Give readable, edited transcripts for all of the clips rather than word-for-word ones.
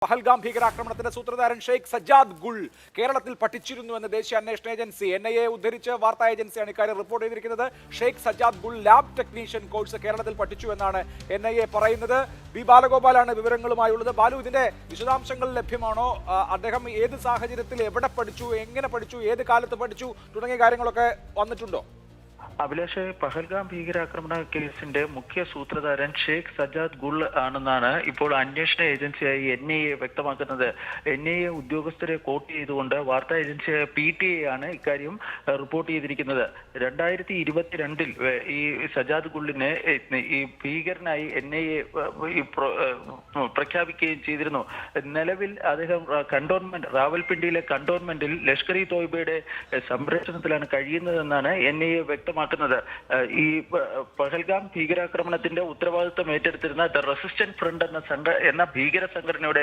പഹൽഗാം ഭീകരാക്രമണത്തിന്റെ സൂത്രധാരൻ ഷെയ്ഖ് സജ്ജാദ് ഗുൾ കേരളത്തിൽ പഠിച്ചിരുന്നുവെന്ന് ദേശീയ അന്വേഷണ ഏജൻസി NIA ഉദ്ധരിച്ച് വാർത്താ ഏജൻസിയാണ് ഇക്കാര്യം റിപ്പോർട്ട് ചെയ്തിരിക്കുന്നത്. Sheikh Sajjad Gul lab technician course കേരളത്തിൽ പഠിച്ചു എന്നാണ് NIA പറയുന്നത്. ബി ബാലഗോപാലാണ് വിവരങ്ങളുമായുള്ളത്. ബാലു, ഇതിന്റെ വിശദാംശങ്ങൾ ലഭ്യമാണോ? അദ്ദേഹം ഏത് സാഹചര്യത്തിൽ എവിടെ പഠിച്ചു, എങ്ങനെ പഠിച്ചു, ഏത് കാലത്ത് പഠിച്ചു തുടങ്ങിയ കാര്യങ്ങളൊക്കെ വന്നിട്ടുണ്ടോ? അഭിലാഷ്, പഹൽഗാം ഭീകരാക്രമണ കേസിന്റെ മുഖ്യ സൂത്രധാരൻ ഷെയ്ഖ് സജ്ജാദ് ഗുൾ ആണെന്നാണ് ഇപ്പോൾ അന്വേഷണ ഏജൻസിയായി NIA വ്യക്തമാക്കുന്നത്. NIA ഉദ്യോഗസ്ഥരെ കോട്ട് ചെയ്തുകൊണ്ട് വാർത്താ ഏജൻസിയായ PTI ആണ് ഇക്കാര്യം റിപ്പോർട്ട് ചെയ്തിരിക്കുന്നത്. 2022 ഈ സജ്ജാദ് ഗുള്ളിനെ ഈ ഭീകരനായി NIA പ്രഖ്യാപിക്കുകയും ചെയ്തിരുന്നു. നിലവിൽ അദ്ദേഹം റാവൽപിണ്ടിയിലെ കണ്ടോൺമെന്റിൽ ലഷ്കർ ഇ തോയ്ബയുടെ സംരക്ഷണത്തിലാണ് കഴിയുന്നതെന്നാണ് NIA വ്യക്തമാക്കുന്നത്. ഈ പഹൽഗാം ഭീകരാക്രമണത്തിന്റെ ഉത്തരവാദിത്വം ഏറ്റെടുത്തിരുന്ന ദ റെസിസ്റ്റന്റ് ഫ്രണ്ട് എന്ന ഭീകര സംഘടനയുടെ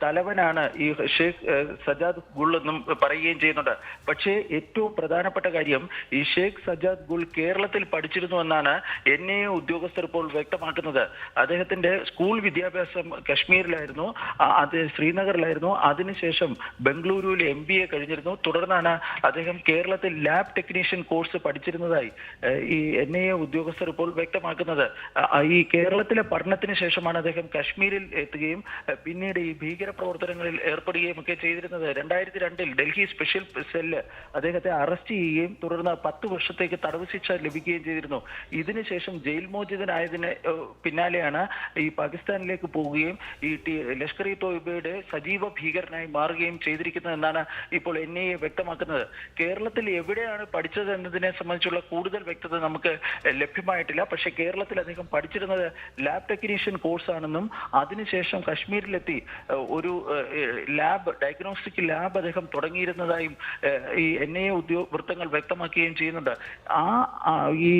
തലവനാണ് ഈ ഷെയ്ഖ് സജ്ജാദ് ഗുൾ എന്നും പറയുകയും ചെയ്യുന്നുണ്ട്. പക്ഷേ ഏറ്റവും പ്രധാനപ്പെട്ട കാര്യം, ഈ ഷെയ്ഖ് സജ്ജാദ് ഗുൾ കേരളത്തിൽ പഠിച്ചിരുന്നു എന്നാണ് NIA ഉദ്യോഗസ്ഥർ ഇപ്പോൾ വ്യക്തമാക്കുന്നത്. അദ്ദേഹത്തിന്റെ സ്കൂൾ വിദ്യാഭ്യാസം കശ്മീരിലായിരുന്നു, അത് ശ്രീനഗറിലായിരുന്നു. അതിനുശേഷം ബംഗളൂരുവിൽ MBA കഴിഞ്ഞിരുന്നു. തുടർന്നാണ് അദ്ദേഹം കേരളത്തിൽ ലാബ് ടെക്നീഷ്യൻ കോഴ്സ് പഠിച്ചിരുന്നതായി ഈ NIA ഉദ്യോഗസ്ഥർ ഇപ്പോൾ വ്യക്തമാക്കുന്നത്. ഈ കേരളത്തിലെ പഠനത്തിന് ശേഷമാണ് അദ്ദേഹം കശ്മീരിൽ എത്തുകയും പിന്നീട് ഈ ഭീകര പ്രവർത്തനങ്ങളിൽ ഏർപ്പെടുകയും ഒക്കെ ചെയ്തിരുന്നത്. 2002 ഡൽഹി സ്പെഷ്യൽ സെല്ല് അദ്ദേഹത്തെ അറസ്റ്റ് ചെയ്യുകയും തുടർന്ന് 10 വർഷത്തേക്ക് തടവ് ശിക്ഷ ലഭിക്കുകയും ചെയ്തിരുന്നു. ഇതിനുശേഷം ജയിൽ മോചിതനായതിന് പിന്നാലെയാണ് ഈ പാകിസ്ഥാനിലേക്ക് പോവുകയും ഈ ലഷ്കർ ഇ തോയ്ബയുടെ സജീവ ഭീകരനായി മാറുകയും ചെയ്തിരിക്കുന്നത് എന്നാണ് ഇപ്പോൾ NIA വ്യക്തമാക്കുന്നത്. കേരളത്തിൽ എവിടെയാണ് പഠിച്ചത് എന്നതിനെ സംബന്ധിച്ചുള്ള കൂടുതൽ വ്യക്തത നമുക്ക് ലഭ്യമായിട്ടില്ല. പക്ഷേ കേരളത്തിൽ അദ്ദേഹം പഠിച്ചിരുന്നത് ലാബ് ടെക്നീഷ്യൻ കോഴ്സ് ആണെന്നും അതിനുശേഷം കശ്മീരിലെത്തി ഒരു ഡയഗ്നോസ്റ്റിക് ലാബ് അദ്ദേഹം തുടങ്ങിയിരുന്നതായും ഈ NIA വൃത്തങ്ങൾ വ്യക്തമാക്കുകയും ചെയ്യുന്നുണ്ട്. ഈ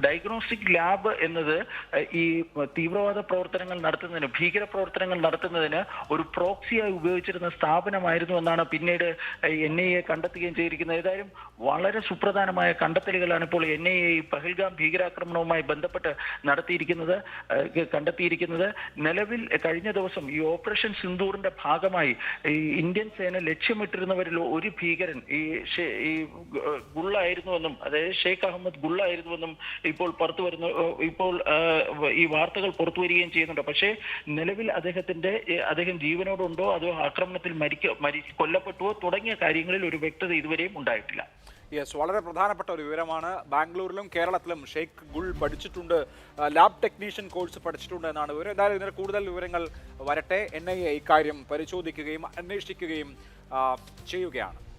ഡയഗ്നോസ്റ്റിക് ലാബ് എന്നത് ഈ തീവ്രവാദ പ്രവർത്തനങ്ങൾ നടത്തുന്നതിന്, ഭീകര പ്രവർത്തനങ്ങൾ നടത്തുന്നതിന് ഒരു പ്രോക്സിയായി ഉപയോഗിച്ചിരുന്ന സ്ഥാപനമായിരുന്നു എന്നാണ് പിന്നീട് NIA കണ്ടെത്തുകയും ചെയ്തിരിക്കുന്നത്. ഏതായാലും വളരെ സുപ്രധാനമായ കണ്ടെത്തലുകളാണ് ഇപ്പോൾ NIA പഹൽഗാം ഭീകരാക്രമണവുമായി ബന്ധപ്പെട്ട് കണ്ടെത്തിയിരിക്കുന്നത്. നിലവിൽ കഴിഞ്ഞ ദിവസം ഈ ഓപ്പറേഷൻ സിന്ദൂറിന്റെ ഭാഗമായി ഈ ഇന്ത്യൻ സേന ലക്ഷ്യമിട്ടിരുന്നവരിൽ ഒരു ഭീകരൻ ഈ ഗുള്ളായിരുന്നുവെന്നും, അതായത് ഷെയ്ഖ് അഹമ്മദ് ഗുള്ളായിരുന്നുവെന്നും ഇപ്പോൾ ഈ വാർത്തകൾ പുറത്തു വരികയും ചെയ്യുന്നുണ്ട്. പക്ഷേ നിലവിൽ അദ്ദേഹം ജീവനോടുണ്ടോ അതോ ആക്രമണത്തിൽ കൊല്ലപ്പെട്ടുവോ തുടങ്ങിയ കാര്യങ്ങളിൽ ഒരു വ്യക്തത ഇതുവരെയും ഉണ്ടായിട്ടില്ല. വളരെ പ്രധാനപ്പെട്ട ഒരു വിവരമാണ്. ബാംഗ്ലൂരിലും കേരളത്തിലും ഷെയ്ഖ് ഗുൾ പഠിച്ചിട്ടുണ്ട്, ലാബ് ടെക്നീഷ്യൻ കോഴ്സ് പഠിച്ചിട്ടുണ്ട് എന്നാണ് വിവരം. എന്തായാലും ഇതിന് കൂടുതൽ വിവരങ്ങൾ വരട്ടെ. NIA ഇക്കാര്യം പരിശോധിക്കുകയും അന്വേഷിക്കുകയും ചെയ്യുകയാണ്.